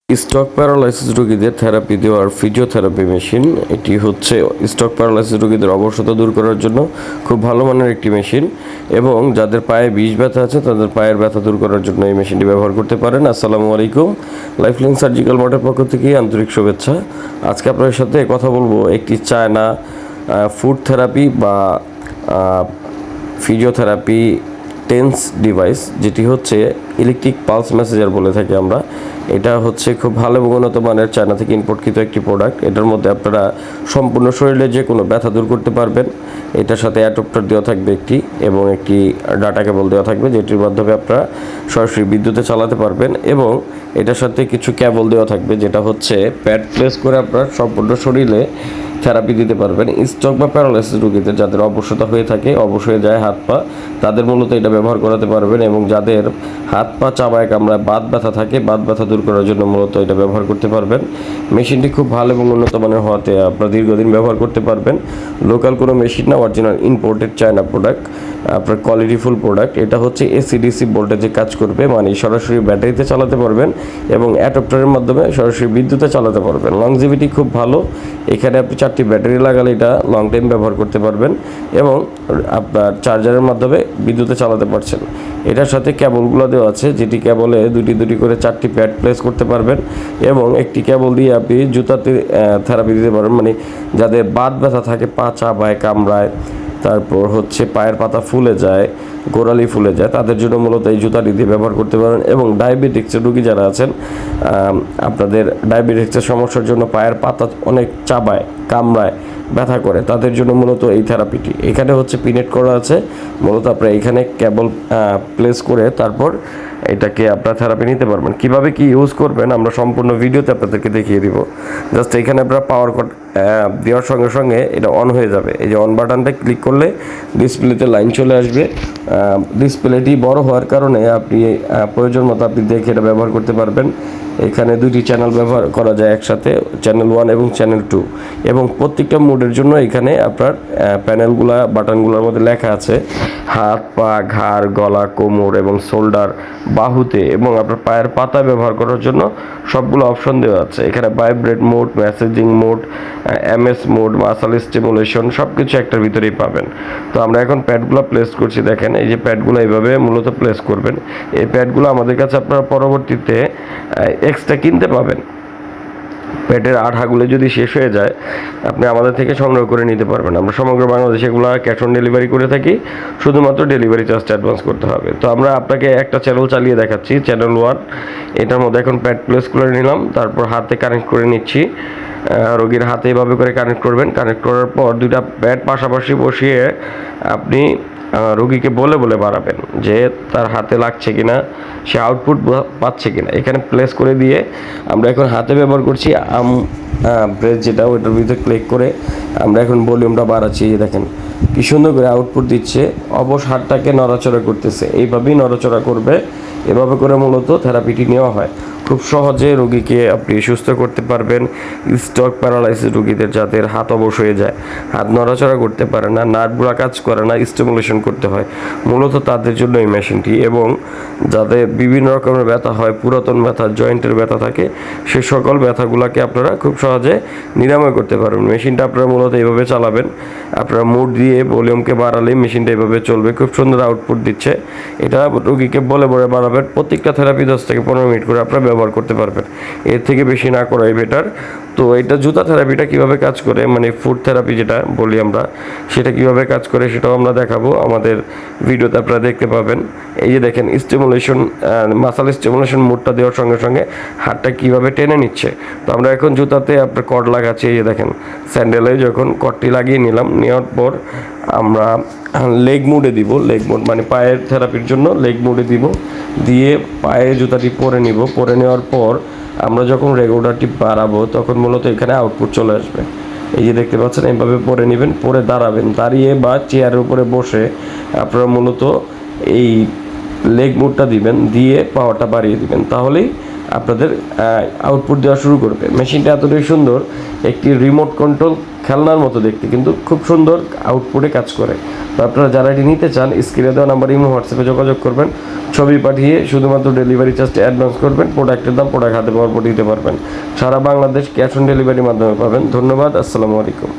Stroke paralysis রোগীদের therapy দেওয়ার physiotherapy machine. এটি হচ্ছে স্ট্রোক প্যারালাইসিস রোগীদের অবসতা দূর করার জন্য খুব ভালো মানের একটি মেশিন, এবং যাদের পায়ে বিষ ব্যথা আছে তাদের পায়ের ব্যথা দূর করার জন্য এই মেশিনটি ব্যবহার করতে পারেন। আসসালামু আলাইকুম, লাইফলাইন সার্জিক্যাল মার্টের পক্ষ থেকে আন্তরিক শুভেচ্ছা। আজকে আপনাদের সাথে কথা বলবো একটি চায়না ফুড থেরাপি বা ফিজিওথেরাপি টেন্স ডিভাইস, যেটি হচ্ছে ইলেকট্রিক পালস মেসেজার বলে থাকি আমরা। এটা হচ্ছে খুব ভালো এবং উন্নত মানের চায়না থেকে ইম্পোর্টকৃত একটি প্রোডাক্ট। এটার মধ্যে আপনারা সম্পূর্ণ শরীরে যে কোনো ব্যথা দূর করতে পারবেন। এটার সাথে অ্যাডাপ্টার দেওয়া থাকবে একটি, এবং একটি ডাটা কেবল দেওয়া থাকবে, যেটির মাধ্যমে আপনারা সরাসরি বিদ্যুতে চালাতে পারবেন। এবং এটার সাথে কিছু কেবল দেওয়া থাকবে, যেটা হচ্ছে প্যাড প্লেস করে আপনারা সম্পূর্ণ শরীরে থেরাপি দিতে পারবেন। স্ট্রোক বা প্যারালাইসিস রোগীদের যাদের অবসতা হয়ে থাকে, অবশ হয়ে যায় হাত পা, তাদের মূলত এটা ব্যবহার করাতে পারবেন। এবং যাদের হাত পা চাবায় কামড়ায় বাত ব্যথা থাকে, বাত ব্যথা দূর করার জন্য মূলত এটা ব্যবহার করতে পারবেন। মেশিনটি খুব ভালো এবং উন্নত মানের হওয়াতে আপনারা দীর্ঘদিন ব্যবহার করতে পারবেন। লোকাল কোনো মেশিন না, অরিজিনাল ইম্পোর্টেড চায়না প্রোডাক্ট, আপনার কোয়ালিটিফুল প্রোডাক্ট। এটা হচ্ছে এসিডিসি ভোল্টেজে কাজ করবে, মানে সরাসরি ব্যাটারিতে চালাতে পারবেন এবং অ্যাডাপ্টারের মাধ্যমে সরাসরি বিদ্যুতে চালাতে পারবেন। লংজিভিটি খুব ভালো। এখানে আপনি 4টি ব্যাটারি লাগালে এটা লং টাইম ব্যবহার করতে পারবেন, এবং আপনার চার্জারের মাধ্যমে বিদ্যুতে চালাতে পারছেন। এটার সাথে কেবলগুলো দেওয়া আছে, যেটি কেবলে দুটি করে 4টি প্যাড প্লেস করতে পারবেন, এবং একটি কেবল দিয়ে আপনি জুতাতে থেরাপি দিতে পারবেন। মানে যাদের বাত ব্যথা থাকে, পা চাবায় কামড়ায়, তারপর হচ্ছে পায়ের পাতা ফুলে যায়, গোড়ালি ফুলে যায়, তাদের জন্য মূলত এই জুতাটি দিয়ে ব্যবহার করতে পারেন। এবং ডায়াবেটিক্সের রোগী যারা আছেন, আপনাদের ডায়াবেটিক্সের সমস্যার জন্য পায়ের পাতা অনেক চাবায়, কামড়ায়, ব্যথা করে, তাদের জন্য মূলত এই থেরাপিটি। এখানে হচ্ছে পিনেট করা আছে, মূলত আপনারা এখানে কেবল প্লেস করে তারপর এটাকে আপনারা থেরাপি নিতে পারবেন। কীভাবে কি ইউজ করবেন আমরা সম্পূর্ণ ভিডিওতে আপনাদেরকে দেখিয়ে দিব। জাস্ট এখানে আপনারা পাওয়ার কট দেওয়ার সঙ্গে সঙ্গে এটা অন হয়ে যাবে। এই যে অন বাটনটা ক্লিক করলে ডিসপ্লেতে লাইন চলে আসবে। ডিসপ্লেটি বড় হওয়ার কারণে আপনি প্রয়োজন মতো আপনি দেখে এটা ব্যবহার করতে পারবেন। এখানে 2টি চ্যানেল ব্যবহার করা যায় একসাথে, চ্যানেল 1 এবং চ্যানেল 2, এবং প্রত্যেকটা মোডের জন্য এখানে আপনার প্যানেলগুলা বাটনগুলোর মধ্যে লেখা আছে হাত, পা, ঘাড়, গলা, কোমর এবং শোল্ডার, বাহুতে, এবং আপনার পায়ের পাতা ব্যবহার করার জন্য সবগুলো অপশন দেওয়া আছে। এখানে vibrate mode, messaging mode, MS mode, মাসাল স্টিমুলেশন, সব কিছু একটার ভিতরেই পাবেন। তো আমরা এখন প্যাডগুলো প্লেস করছি। দেখেন এই যে প্যাডগুলো এইভাবে মূলত প্লেস করবেন। এই প্যাডগুলো আমাদের কাছে আপনারা পরবর্তীতে এক্সট্রা কিনতে পাবেন। প্যাডের আঠাগুলো যদি শেষ হয়ে যায়, আপনি আমাদের থেকে সংগ্রহ করে নিতে পারবেন। আমরা সমগ্র বাংলাদেশে এগুলো ক্যাশ অন ডেলিভারি করে থাকি, শুধুমাত্র ডেলিভারি চার্জটা অ্যাডভান্স করতে হবে। তো আমরা আপনাকে একটা চ্যানেল চালিয়ে দেখাচ্ছি, চ্যানেল 1। এটার মধ্যে এখন প্যাড প্লেস করে নিলাম, তারপর হাতে কানেক্ট করে নিচ্ছি। রোগীর হাতে এভাবে করে কানেক্ট করবেন। কানেক্ট করার পর 2টা প্যাড পাশাপাশি বসিয়ে আপনি রোগীকে বলে বলে বাড়াবেন যে তার হাতে লাগছে কিনা, সে আউটপুট পাচ্ছে কিনা। এখানে প্লেস করে দিয়ে আমরা এখন হাতে ব্যবহার করছি ব্রেথ, যেটা ওইটার ভিতরে ক্লিক করে আমরা এখন ভলিউমটা বাড়াচ্ছি। দেখেন কি সুন্দর করে আউটপুট দিচ্ছে। অবশ হাতটাকে নড়াচড়া করতেছে, এইভাবেই নড়াচড়া করবে। এভাবে করে মূলত থেরাপিটি নেওয়া হয়। খুব সহজে রোগীকে আপনি সুস্থ করতে পারবেন। স্ট্রোক প্যারালাইসিস রোগীদের যাদের হাত অবশ হয়ে যায়, হাত নড়াচড়া করতে পারে না, নার্ভগুলো কাজ করে না, স্টিমুলেশন করতে হয়, মূলত তাদের জন্য এই মেশিনটি। এবং যাদের বিভিন্ন রকমের ব্যথা হয়, পুরাতন ব্যথা, জয়েন্টের ব্যথা থাকে, সে সকল ব্যথাগুলোকে আপনারা খুব সহজে নিরাময় করতে পারবেন। মেশিনটা আপনারা মূলত এইভাবে চালাবেন। আপনারা মোড দিয়ে ভলিউমকে বাড়ালেই মেশিনটা এইভাবে চলবে। খুব সুন্দর আউটপুট দিচ্ছে। এটা রোগীকে বলে বলে বাড়াবেন। প্রত্যেকটা থেরাপি 10 থেকে 15 মিনিট করে আপনারা ব্যবহার করতে পারবেন। এর থেকে বেশি না করাই বেটার। তো এটা জুতা থেরাপিটা কীভাবে কাজ করে, মানে ফুড থেরাপি যেটা বলি আমরা, সেটা কীভাবে কাজ করে সেটাও আমরা দেখাবো আমাদের ভিডিওতে, আপনারা দেখতে পাবেন। এই যে দেখেন স্টিমুলেশন, মাসাল স্টিমুলেশন মোডটা দেওয়ার সঙ্গে সঙ্গে হাতটা কীভাবে টেনে নিচ্ছে। তো আমরা এখন জুতাতে আপনার কর্ড লাগাচ্ছি। এই যে দেখেন স্যান্ডেলে যখন কর্ডটি লাগিয়ে নিলাম, নেওয়ার পর আমরা লেগ মোডে দিব। লেগ মোড মানে পায়ের থেরাপির জন্য লেগ মোডে দিব, দিয়ে পায়ে জুতাটি পরে নিব। পরে নেওয়ার পর আমরা যখন রেগুলারটি বাড়াবো, তখন মূলত এখানে আউটপুট চলে আসবে। এই যে দেখতে পাচ্ছেন, এইভাবে পরে নেবেন, পরে দাঁড়াবেন, দাঁড়িয়ে বা চেয়ারের উপরে বসে আপনারা মূলত এই লেগ মুডটা দিবেন, দিয়ে পাওয়ারটা বাড়িয়ে দিবেন। তাহলেই আপনাদের আউটপুট দেওয়া শুরু করবে। মেশিনটা এতটাই সুন্দর, একটি রিমোট কন্ট্রোল খেলনার মতো দেখতে, কিন্তু খুব সুন্দর আউটপুটে কাজ করে। তো আপনারা যারা এটি নিতে চান স্ক্রিনে দেওয়া নাম্বার ইমো হোয়াটসঅ্যাপে যোগাযোগ করবেন, ছবি পাঠিয়ে শুধুমাত্র ডেলিভারি চার্জটা অ্যাডভান্স করবেন, প্রোডাক্টের দাম প্রোডাক্ট হাতে পাওয়ার পর দিতে পারবেন। সারা বাংলাদেশ ক্যাশ অন ডেলিভারির মাধ্যমে পাবেন। ধন্যবাদ, আসসালামু আলাইকুম।